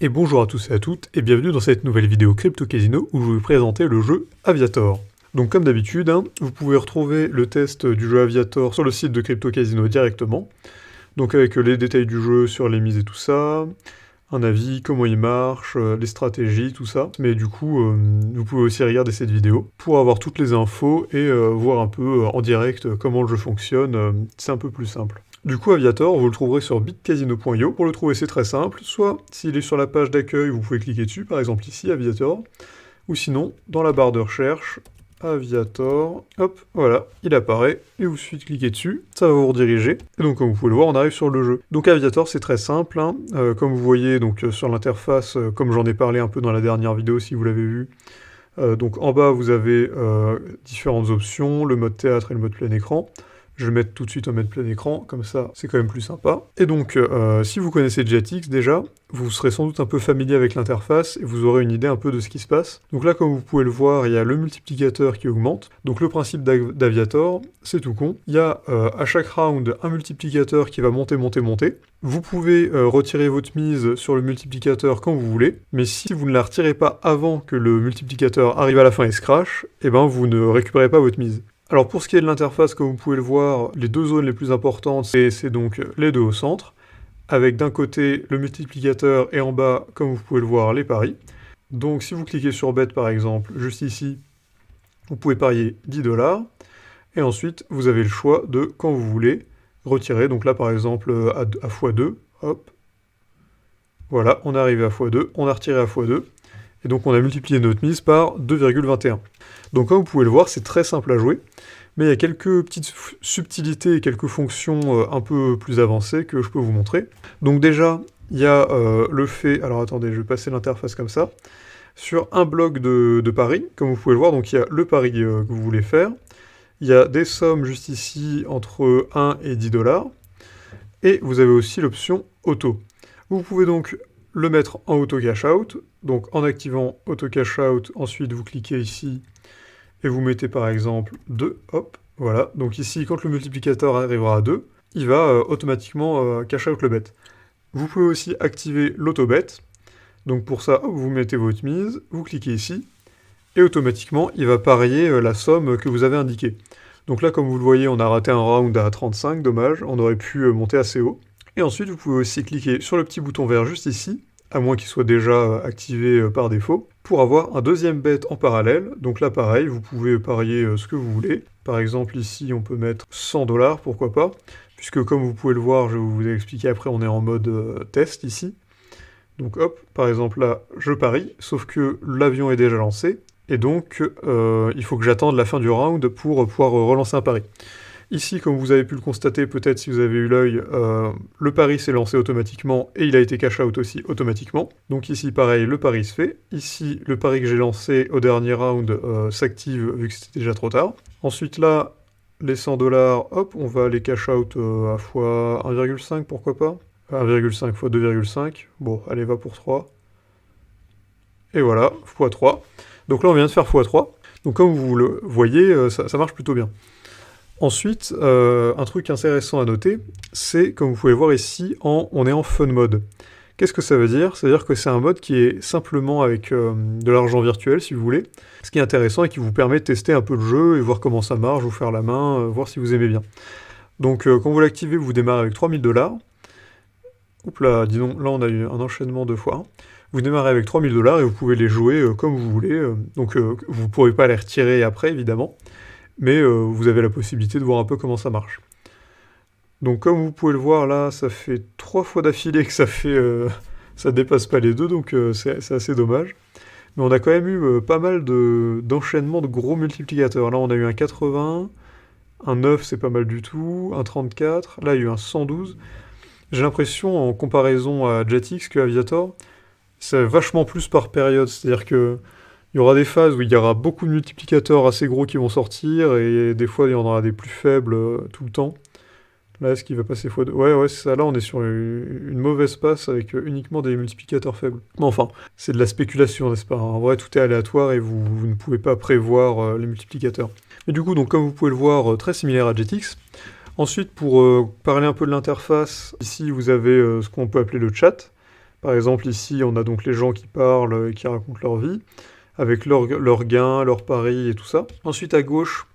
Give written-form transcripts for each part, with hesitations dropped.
Et bonjour à tous et à toutes, et bienvenue dans cette nouvelle vidéo Crypto Casino où je vais vous présenter le jeu Aviator. Donc comme d'habitude, vous pouvez retrouver le test du jeu Aviator sur le site de Crypto Casino directement. Donc avec les détails du jeu sur les mises et tout ça, un avis, comment il marche, les stratégies, tout ça. Mais du coup, vous pouvez aussi regarder cette vidéo pour avoir toutes les infos et voir un peu en direct comment le jeu fonctionne, c'est un peu plus simple. Du coup, Aviator, vous le trouverez sur bitcasino.io. Pour le trouver, c'est très simple. Soit, s'il est sur la page d'accueil, vous pouvez cliquer dessus, par exemple ici, Aviator. Ou sinon, dans la barre de recherche, Aviator, hop, voilà, il apparaît, et vous suffit de cliquer dessus, ça va vous rediriger, et donc comme vous pouvez le voir, on arrive sur le jeu. Donc Aviator, c'est très simple, comme vous voyez donc sur l'interface, comme j'en ai parlé un peu dans la dernière vidéo, si vous l'avez vu, donc en bas, vous avez différentes options, le mode théâtre et le mode plein écran. Je vais mettre tout de suite en mode plein écran, comme ça c'est quand même plus sympa. Et donc, si vous connaissez Jetix déjà, vous serez sans doute un peu familier avec l'interface et vous aurez une idée un peu de ce qui se passe. Donc là, comme vous pouvez le voir, il y a le multiplicateur qui augmente. Donc le principe d'Aviator, c'est tout con. Il y a à chaque round un multiplicateur qui va monter, monter, monter. Vous pouvez retirer votre mise sur le multiplicateur quand vous voulez, mais si vous ne la retirez pas avant que le multiplicateur arrive à la fin et se crash, eh ben vous ne récupérez pas votre mise. Alors pour ce qui est de l'interface, comme vous pouvez le voir, les deux zones les plus importantes, c'est donc les deux au centre, avec d'un côté le multiplicateur et en bas, comme vous pouvez le voir, les paris. Donc si vous cliquez sur Bet par exemple, juste ici, vous pouvez parier 10$, et ensuite vous avez le choix de, quand vous voulez, retirer. Donc là par exemple à x2, hop, voilà, on est arrivé à x2, on a retiré à x2, et donc on a multiplié notre mise par 2,21. Donc comme vous pouvez le voir, c'est très simple à jouer, mais il y a quelques petites subtilités et quelques fonctions un peu plus avancées que je peux vous montrer. Donc déjà, il y a le fait... Alors attendez, je vais passer l'interface comme ça. Sur un bloc de paris, comme vous pouvez le voir, donc il y a le pari que vous voulez faire. Il y a des sommes juste ici entre 1 et 10$. Et vous avez aussi l'option auto. Vous pouvez donc le mettre en auto cash out. Donc en activant auto cash out, ensuite vous cliquez ici et vous mettez par exemple 2, hop, voilà. Donc ici, quand le multiplicateur arrivera à 2, il va automatiquement cash out le bet. Vous pouvez aussi activer l'auto-bet. Donc pour ça, hop, vous mettez votre mise, vous cliquez ici, et automatiquement, il va parier la somme que vous avez indiquée. Donc là, comme vous le voyez, on a raté un round à 35, dommage, on aurait pu monter assez haut. Et ensuite, vous pouvez aussi cliquer sur le petit bouton vert juste ici, à moins qu'il soit déjà activé par défaut, pour avoir un deuxième bet en parallèle. Donc là, pareil, vous pouvez parier ce que vous voulez. Par exemple, ici, on peut mettre 100$, pourquoi pas, puisque comme vous pouvez le voir, je vais vous expliquer après, on est en mode test ici. Donc hop, par exemple là, je parie, sauf que l'avion est déjà lancé, et donc il faut que j'attende la fin du round pour pouvoir relancer un pari. Ici, comme vous avez pu le constater, peut-être si vous avez eu l'œil, le pari s'est lancé automatiquement et il a été cash out aussi automatiquement. Donc ici, pareil, le pari se fait. Ici, le pari que j'ai lancé au dernier round s'active vu que c'était déjà trop tard. Ensuite là, les 100$, hop, on va les cash out à fois 1,5, pourquoi pas. 1,5 fois 2,5, bon, allez, va pour 3. Et voilà, x3. Donc là, on vient de faire x3. Donc comme vous le voyez, ça marche plutôt bien. Ensuite, un truc intéressant à noter, c'est, comme vous pouvez le voir ici, on est en fun mode. Qu'est-ce que ça veut dire? Ça veut dire que c'est un mode qui est simplement avec de l'argent virtuel, si vous voulez, ce qui est intéressant et qui vous permet de tester un peu le jeu et voir comment ça marche, vous faire la main, voir si vous aimez bien. Donc quand vous l'activez, vous démarrez avec 3000$. Oups là, dis donc, là on a eu un enchaînement de fois. Vous démarrez avec 3000$ et vous pouvez les jouer comme vous voulez. Donc vous ne pourrez pas les retirer après, évidemment. Mais vous avez la possibilité de voir un peu comment ça marche. Donc comme vous pouvez le voir là, ça fait 3 fois d'affilée que ça dépasse pas les 2, donc c'est assez dommage. Mais on a quand même eu pas mal d'enchaînements de gros multiplicateurs. Là on a eu un 80, un 9 c'est pas mal du tout, un 34, là il y a eu un 112. J'ai l'impression en comparaison à Jetix que Aviator, c'est vachement plus par période, c'est-à-dire que il y aura des phases où il y aura beaucoup de multiplicateurs assez gros qui vont sortir, et des fois il y en aura des plus faibles tout le temps. Là, est-ce qu'il va passer x2? Ouais, c'est ça. Là, on est sur une mauvaise passe avec uniquement des multiplicateurs faibles. Mais enfin, c'est de la spéculation, n'est-ce pas? En vrai, tout est aléatoire et vous ne pouvez pas prévoir les multiplicateurs. Mais du coup, donc, comme vous pouvez le voir, très similaire à Jetix. Ensuite, pour parler un peu de l'interface, ici, vous avez ce qu'on peut appeler le chat. Par exemple, ici, on a donc les gens qui parlent et qui racontent leur vie, avec leurs gains, leurs paris et tout ça. Ensuite, à gauche,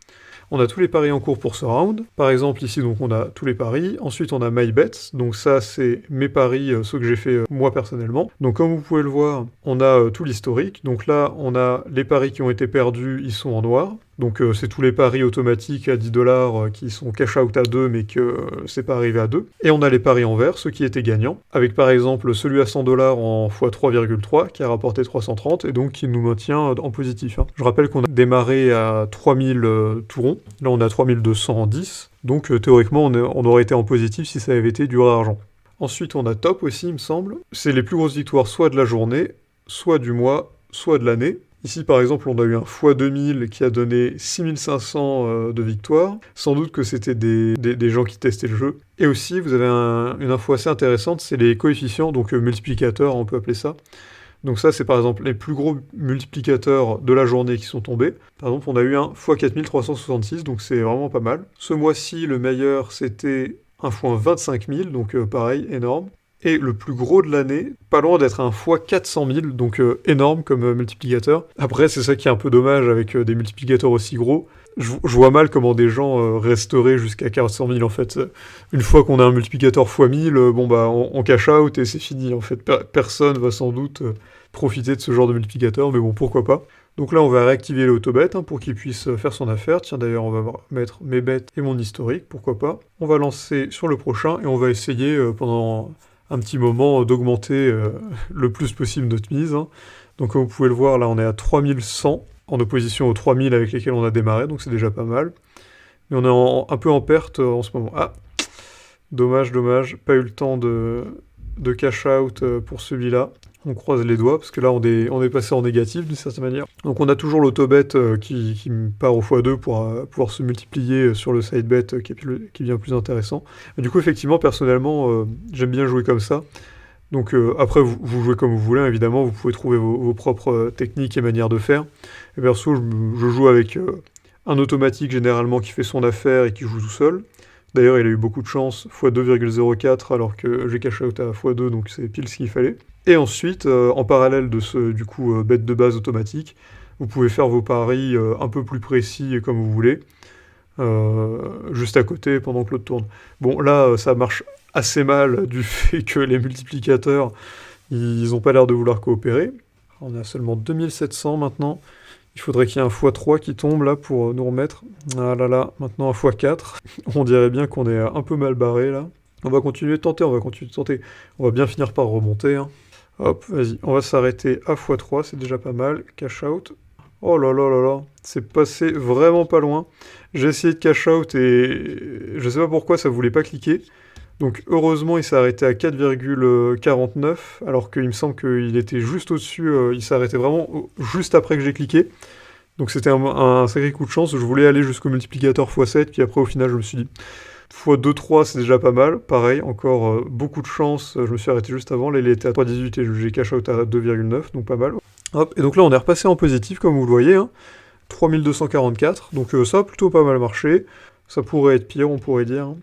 on a tous les paris en cours pour ce round. Par exemple, ici, donc, on a tous les paris. Ensuite, on a My Bets. Donc ça, c'est mes paris, ceux que j'ai fait moi personnellement. Donc comme vous pouvez le voir, on a tout l'historique. Donc là, on a les paris qui ont été perdus, ils sont en noir. Donc c'est tous les paris automatiques à 10$ qui sont cash out à 2 mais que c'est pas arrivé à 2. Et on a les paris en vert, ceux qui étaient gagnants, avec par exemple celui à 100$ en x3,3 qui a rapporté 330 et donc qui nous maintient en positif. Je rappelle qu'on a démarré à 3000 tout rond, là on est à 3210, donc théoriquement on aurait été en positif si ça avait été du rare argent. Ensuite on a top aussi il me semble, c'est les plus grosses victoires soit de la journée, soit du mois, soit de l'année. Ici, par exemple, on a eu un x2000 qui a donné 6500 de victoires. Sans doute que c'était des gens qui testaient le jeu. Et aussi, vous avez une info assez intéressante, c'est les coefficients, donc multiplicateurs, on peut appeler ça. Donc ça, c'est par exemple les plus gros multiplicateurs de la journée qui sont tombés. Par exemple, on a eu un x4366, donc c'est vraiment pas mal. Ce mois-ci, le meilleur, c'était un x25000, donc pareil, énorme. Et le plus gros de l'année, pas loin d'être un x400 000, donc énorme comme multiplicateur. Après, c'est ça qui est un peu dommage avec des multiplicateurs aussi gros. Je vois mal comment des gens resteraient jusqu'à 400 000 en fait. Une fois qu'on a un multiplicateur x 1000, bon bah on cash out et c'est fini en fait. Personne va sans doute profiter de ce genre de multiplicateur, mais bon pourquoi pas. Donc là on va réactiver l'autobet pour qu'il puisse faire son affaire. Tiens d'ailleurs on va mettre mes bêtes et mon historique, pourquoi pas. On va lancer sur le prochain et on va essayer pendant un petit moment d'augmenter le plus possible notre mise. Donc comme vous pouvez le voir, là on est à 3100, en opposition aux 3000 avec lesquels on a démarré, donc c'est déjà pas mal. Mais on est un peu en perte en ce moment. Ah, dommage, pas eu le temps de cash out pour celui-là. On croise les doigts, parce que là on est passé en négatif d'une certaine manière. Donc on a toujours l'autobet qui part au x2 pour pouvoir se multiplier sur le sidebet qui devient plus intéressant. Et du coup effectivement, personnellement, j'aime bien jouer comme ça. Donc après, vous jouez comme vous voulez, évidemment, vous pouvez trouver vos propres techniques et manières de faire. Et perso, je joue avec un automatique généralement qui fait son affaire et qui joue tout seul. D'ailleurs, il a eu beaucoup de chance, x2,04, alors que j'ai cash out à x2, donc c'est pile ce qu'il fallait. Et ensuite, en parallèle de ce, du coup, bet de base automatique, vous pouvez faire vos paris un peu plus précis et comme vous voulez, juste à côté pendant que l'autre tourne. Bon, là, ça marche assez mal du fait que les multiplicateurs, ils n'ont pas l'air de vouloir coopérer. On a seulement 2700 maintenant. Il faudrait qu'il y ait un x3 qui tombe là pour nous remettre. Ah là là, maintenant un x4. On dirait bien qu'on est un peu mal barré là. On va continuer de tenter, On va bien finir par remonter. Hop, vas-y, on va s'arrêter à x3, c'est déjà pas mal. Cash out. Oh là là là là, c'est passé vraiment pas loin. J'ai essayé de cash out et je sais pas pourquoi ça voulait pas cliquer. Donc heureusement il s'est arrêté à 4,49 alors qu'il me semble qu'il était juste au-dessus, il s'est arrêté vraiment juste après que j'ai cliqué. Donc c'était un sacré coup de chance, je voulais aller jusqu'au multiplicateur x7 puis après au final je me suis dit x2,3 c'est déjà pas mal, pareil, encore beaucoup de chance, je me suis arrêté juste avant, là il était à 3,18 et j'ai cash out à 2,9 donc pas mal. Hop, et donc là on est repassé en positif comme vous le voyez, 3244, donc ça a plutôt pas mal marché, ça pourrait être pire on pourrait dire.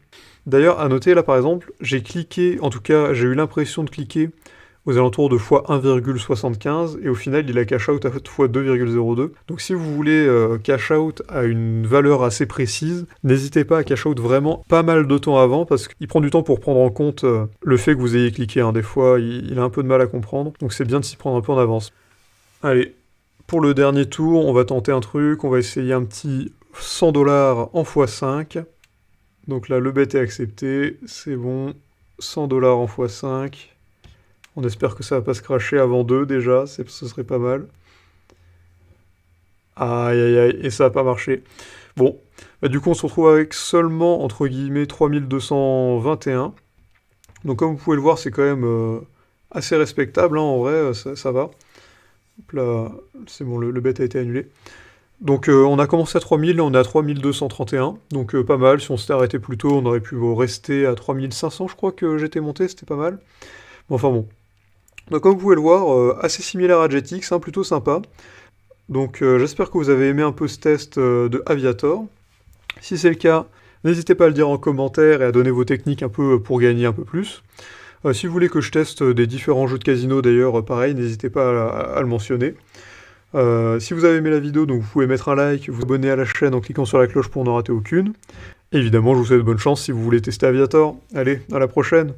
D'ailleurs, à noter, là par exemple, j'ai cliqué, en tout cas j'ai eu l'impression de cliquer aux alentours de x1,75 et au final il a cash out à x2,02. Donc si vous voulez cash out à une valeur assez précise, n'hésitez pas à cash out vraiment pas mal de temps avant parce qu'il prend du temps pour prendre en compte le fait que vous ayez cliqué. Des fois il a un peu de mal à comprendre, donc c'est bien de s'y prendre un peu en avance. Allez, pour le dernier tour, on va tenter un truc, on va essayer un petit 100$ en x5. Donc là, le bet est accepté, c'est bon, 100$ en x5. On espère que ça va pas se crasher avant 2 déjà, ce serait pas mal. Aïe aïe aïe, et ça a pas marché. Bon, bah, du coup on se retrouve avec seulement, entre guillemets, 3221. Donc comme vous pouvez le voir, c'est quand même assez respectable, en vrai, ça va. Hop là, c'est bon, le bet a été annulé. Donc on a commencé à 3000, on est à 3231, donc pas mal, si on s'était arrêté plus tôt, on aurait pu rester à 3500, je crois que j'étais monté, c'était pas mal. Bon, enfin bon. Donc comme vous pouvez le voir, assez similaire à Jetix, plutôt sympa. Donc j'espère que vous avez aimé un peu ce test de Aviator. Si c'est le cas, n'hésitez pas à le dire en commentaire et à donner vos techniques un peu pour gagner un peu plus. Si vous voulez que je teste des différents jeux de casino d'ailleurs, pareil, n'hésitez pas à le mentionner. Si vous avez aimé la vidéo, donc vous pouvez mettre un like, vous abonner à la chaîne en cliquant sur la cloche pour n'en rater aucune. Évidemment, je vous souhaite bonne chance si vous voulez tester Aviator. Allez, à la prochaine!